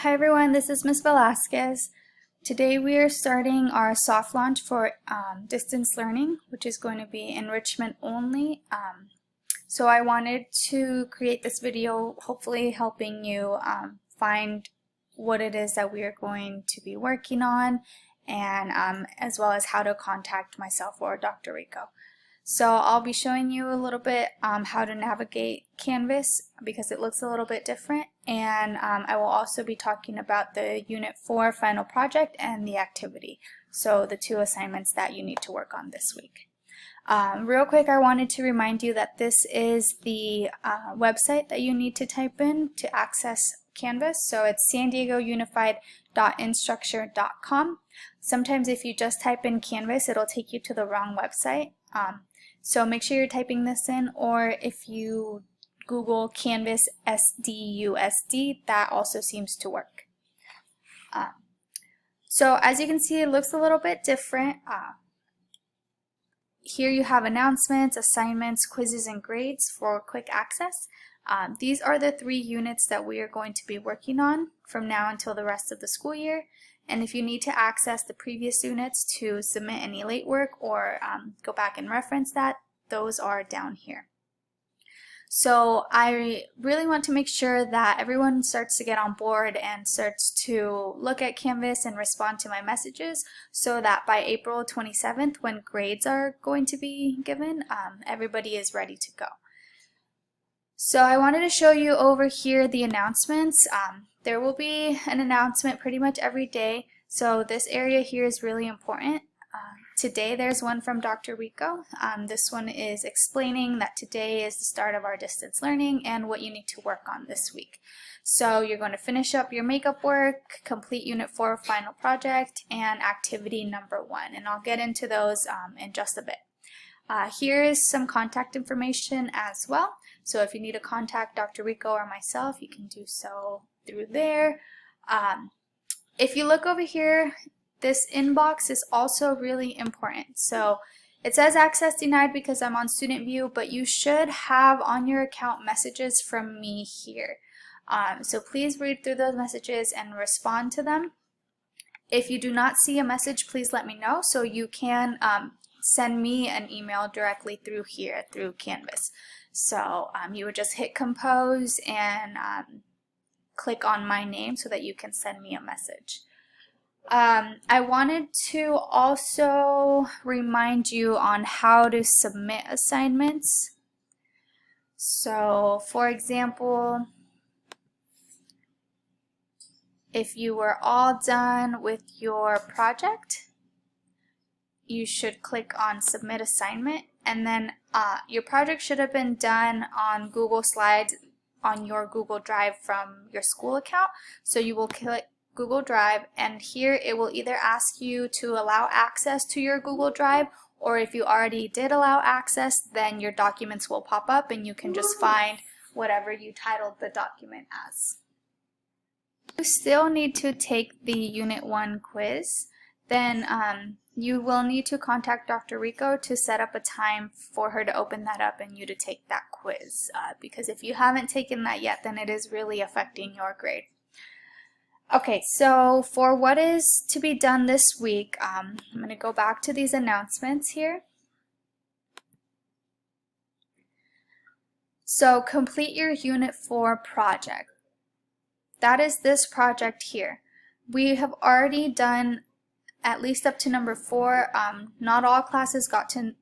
Hi everyone, this is Ms. Velasquez. Today we are starting our soft launch for distance learning, which is going to be enrichment only. So I wanted to create this video, hopefully helping you find what it is that we are going to be working on, and as well as how to contact myself or Dr. Rico. So I'll be showing you a little bit how to navigate Canvas because it looks a little bit different, and I will also be talking about the Unit 4 final project and the activity, so the two assignments that you need to work on this week. Real quick, I wanted to remind you that this is the website that you need to type in to access Canvas, so it's sandiegounified.instructure.com. Sometimes if you just type in Canvas, it'll take you to the wrong website. So make sure you're typing this in, or if you Google Canvas SDUSD, that also seems to work. So as you can see, it looks a little bit different. Here you have announcements, assignments, quizzes, and grades for quick access. These are the 3 units that we are going to be working on from now until the rest of the school year. And if you need to access the previous units to submit any late work or go back and reference that, those are down here. So I really want to make sure that everyone starts to get on board and starts to look at Canvas and respond to my messages, so that by April 27th, when grades are going to be given, everybody is ready to go. So I wanted to show you over here the announcements. There will be an announcement pretty much every day, so this area here is really important. Today there's one from Dr. Rico. This one is explaining that today is the start of our distance learning and what you need to work on this week. So you're going to finish up your makeup work, complete Unit 4 final project, and activity number 1. And I'll get into those in just a bit. Here is some contact information as well. So if you need to contact Dr. Rico or myself, you can do so through there. If you look over here, this inbox is also really important. So it says access denied because I'm on student view, but you should have on your account messages from me here. So please read through those messages and respond to them. If you do not see a message, please let me know, so you can send me an email directly through here, through Canvas. So you would just hit compose and click on my name so that you can send me a message. I wanted to also remind you on how to submit assignments. So for example, if you were all done with your project, you should click on submit assignment, and then your project should have been done on Google Slides on your Google Drive from your school account. So you will click Google Drive, and here it will either ask you to allow access to your Google Drive, or if you already did allow access, then your documents will pop up and you can just find whatever you titled the document as. You still need to take the Unit 1 quiz. Then you will need to contact Dr. Rico to set up a time for her to open that up and you to take that quiz, because if you haven't taken that yet, then it is really affecting your grade. Okay, so for what is to be done this week, I'm going to go back to these announcements here. So complete your Unit 4 project. That is this project here. We have already done at least up to number 4. Not all classes got to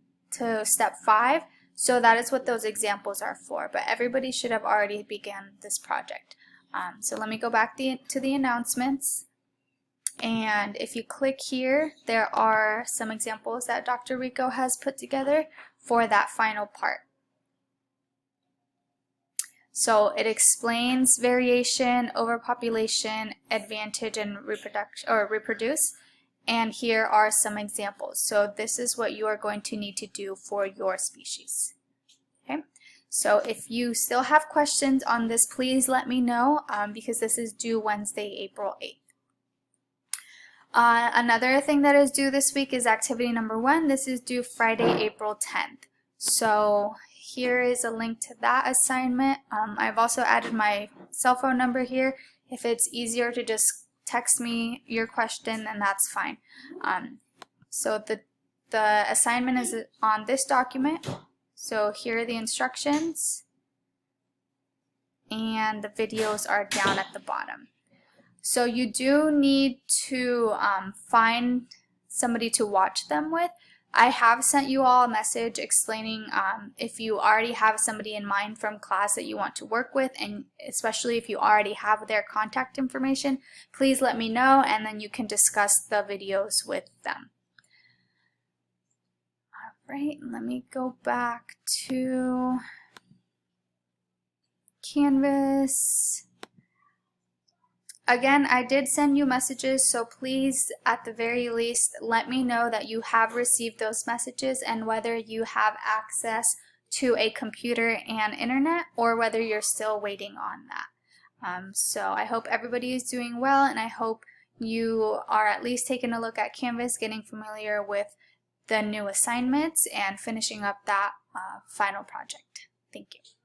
step 5, so that is what those examples are for, but everybody should have already begun this project. So let me go back to the announcements, and if you click here, there are some examples that Dr. Rico has put together for that final part. So it explains variation, overpopulation, advantage, and reproduce. And here are some examples. So this is what you are going to need to do for your species. Okay. So if you still have questions on this, please let me know, because this is due Wednesday, April 8th. Another thing that is due this week is activity number 1. This is due Friday, April 10th. So here is a link to that assignment. I've also added my cell phone number here If it's easier to just text me your question, then that's fine. So the assignment is on this document. So here are the instructions, and the videos are down at the bottom. So you do need to find somebody to watch them with. I have sent you all a message explaining if you already have somebody in mind from class that you want to work with, and especially if you already have their contact information, please let me know, and then you can discuss the videos with them. Alright, let me go back to Canvas. Again, I did send you messages, so please, at the very least, let me know that you have received those messages and whether you have access to a computer and internet, or whether you're still waiting on that. So I hope everybody is doing well, and I hope you are at least taking a look at Canvas, getting familiar with the new assignments, and finishing up that final project. Thank you.